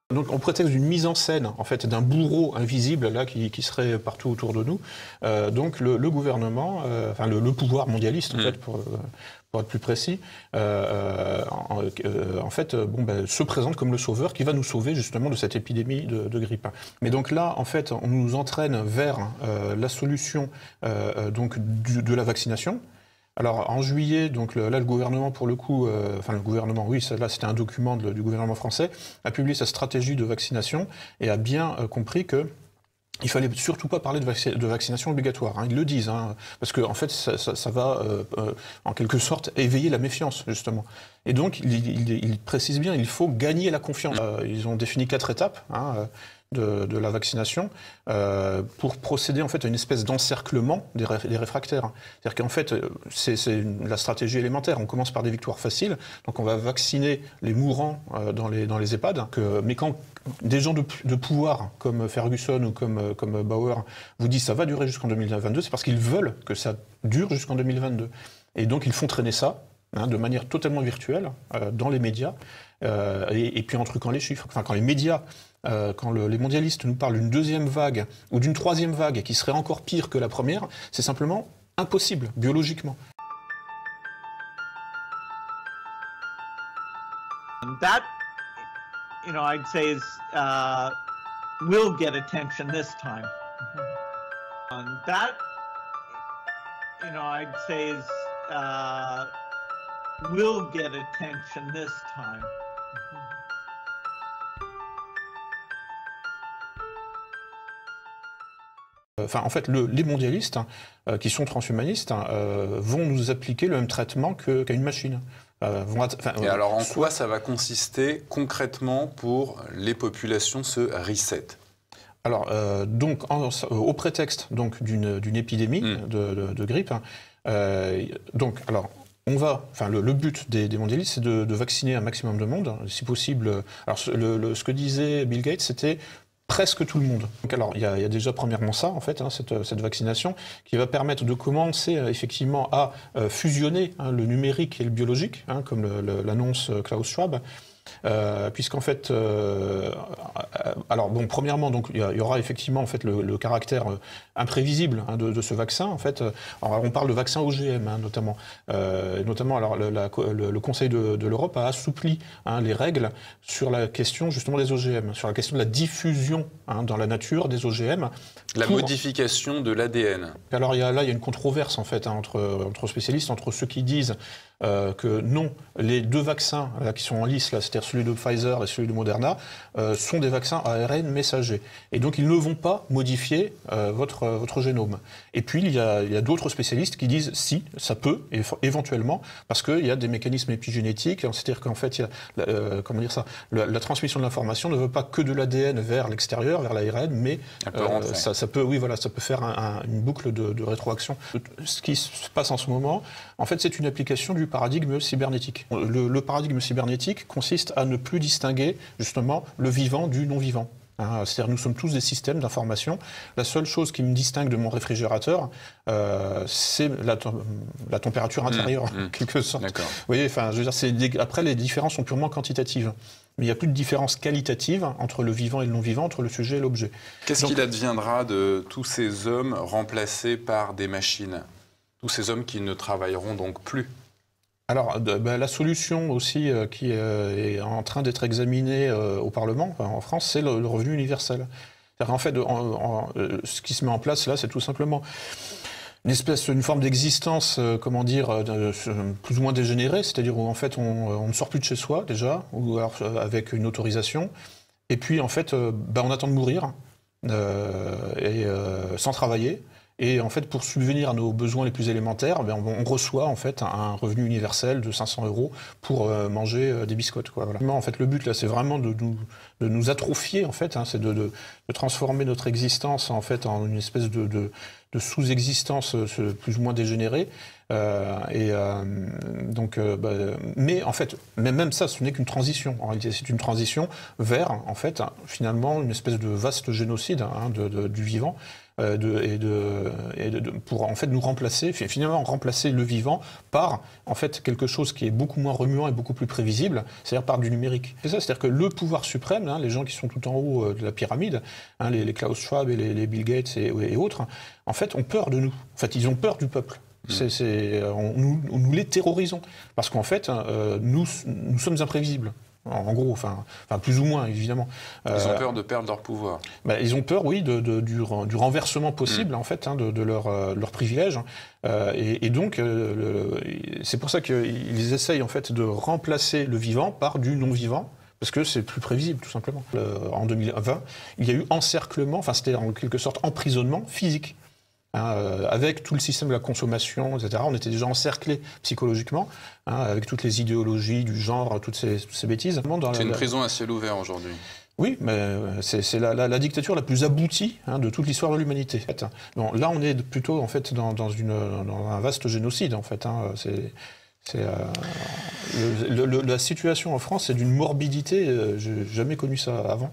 Donc, on prétexte d'une mise en scène, en fait, d'un bourreau invisible là qui serait partout autour de nous. Donc, le gouvernement, enfin le pouvoir mondialiste, en fait, pour être plus précis, en fait, se présente comme le sauveur qui va nous sauver justement de cette épidémie de grippe. Mais donc là, en fait, on nous entraîne vers la solution de la vaccination. Alors en juillet, donc là le gouvernement pour le coup, le gouvernement, oui, là c'était un document du gouvernement français, a publié sa stratégie de vaccination et a bien compris que il fallait surtout pas parler de vaccination obligatoire. Ils le disent, parce que en fait ça va en quelque sorte éveiller la méfiance justement. Et donc ils précisent bien, il faut gagner la confiance. Ils ont défini 4 étapes. De la vaccination pour procéder en fait à une espèce d'encerclement des réfractaires. C'est-à-dire qu'en fait, c'est la stratégie élémentaire. On commence par des victoires faciles, donc on va vacciner les mourants dans les EHPAD. Mais quand des gens de pouvoir comme Ferguson ou comme Bauer vous disent ça va durer jusqu'en 2022, c'est parce qu'ils veulent que ça dure jusqu'en 2022. Et donc ils font traîner ça de manière totalement virtuelle dans les médias et puis en truquant les chiffres. Enfin, quand les médias quand les mondialistes nous parlent d'une deuxième vague ou d'une troisième vague qui serait encore pire que la première, c'est simplement impossible, biologiquement. That, I'd say is will get attention this time. And that, I'd say is will get attention this time. Enfin, en fait, les mondialistes, qui sont transhumanistes, vont nous appliquer le même traitement qu'à une machine. Et alors, en quoi ça va consister concrètement pour les populations, ce reset ? Alors, au prétexte d'une épidémie de grippe, le but des mondialistes, c'est de vacciner un maximum de monde, si possible. Alors, ce que disait Bill Gates, c'était presque tout le monde. Donc alors, il y a déjà premièrement ça, en fait, cette vaccination, qui va permettre de commencer effectivement à fusionner le numérique et le biologique, comme l'annonce Klaus Schwab. Puisqu'en fait, premièrement, donc il y aura effectivement en fait le caractère imprévisible de ce vaccin. En fait, alors, on parle de vaccin OGM notamment. Alors le Conseil de l'Europe a assoupli les règles sur la question justement des OGM, sur la question de la diffusion dans la nature des OGM. La modification de l'ADN. Alors il y a une controverse en fait entre spécialistes, entre ceux qui disent que non, les 2 vaccins là, qui sont en lice, là, c'est-à-dire celui de Pfizer et celui de Moderna, sont des vaccins ARN messagers. Et donc ils ne vont pas modifier votre génome. Et puis il y a d'autres spécialistes qui disent si, ça peut, éventuellement, parce qu'il y a des mécanismes épigénétiques, c'est-à-dire qu'en fait, la transmission de l'information ne veut pas que de l'ADN vers l'extérieur, vers l'ARN, mais ça peut faire une boucle de rétroaction. Ce qui se passe en ce moment, en fait, c'est une application du paradigme cybernétique. Le paradigme cybernétique consiste à ne plus distinguer justement le vivant du non-vivant. C'est-à-dire nous sommes tous des systèmes d'information. La seule chose qui me distingue de mon réfrigérateur, c'est la température intérieure, en quelque sorte. Vous voyez, enfin, je veux dire, après les différences sont purement quantitatives. Mais il n'y a plus de différence qualitative entre le vivant et le non-vivant, entre le sujet et l'objet. Qu'est-ce qu'il adviendra de tous ces hommes remplacés par des machines ? Tous ces hommes qui ne travailleront donc plus? Alors, la solution aussi qui est en train d'être examinée au Parlement, en France, c'est le revenu universel. C'est-à-dire, en fait, ce qui se met en place là, c'est tout simplement une forme d'existence, plus ou moins dégénérée, c'est-à-dire où en fait on ne sort plus de chez soi déjà, ou alors avec une autorisation, et puis en fait, on attend de mourir sans travailler. Et en fait, pour subvenir à nos besoins les plus élémentaires, on reçoit en fait un revenu universel de 500 € pour manger des biscottes. Voilà. En fait, le but là, c'est vraiment de nous atrophier en fait. C'est de transformer notre existence en fait en une espèce de sous-existence plus ou moins dégénérée. Mais en fait, même ça, ce n'est qu'une transition. En réalité, c'est une transition vers en fait finalement une espèce de vaste génocide du vivant. pour en fait nous remplacer, finalement remplacer le vivant par en fait quelque chose qui est beaucoup moins remuant et beaucoup plus prévisible, c'est-à-dire par du numérique. C'est ça, c'est-à-dire que le pouvoir suprême, les gens qui sont tout en haut de la pyramide, les Klaus Schwab et les Bill Gates et autres, en fait ont peur de nous. En fait, ils ont peur du peuple. Nous les terrorisons parce qu'en fait, nous sommes imprévisibles. En gros, enfin plus ou moins, évidemment. Ils ont peur de perdre leur pouvoir. Ils ont peur, oui, du renversement possible, en fait, de leur privilège. Et donc, c'est pour ça qu'ils essayent, en fait, de remplacer le vivant par du non-vivant, parce que c'est plus prévisible, tout simplement. En 2020, il y a eu encerclement, enfin, c'était en quelque sorte emprisonnement physique. Avec tout le système de la consommation, etc. On était déjà encerclés psychologiquement, avec toutes les idéologies du genre, toutes ces bêtises. C'est une prison à ciel ouvert aujourd'hui. Oui, mais c'est la dictature la plus aboutie de toute l'histoire de l'humanité. Bon, là, on est plutôt en fait dans un vaste génocide. En fait, la situation en France est d'une morbidité. J'ai jamais connu ça avant.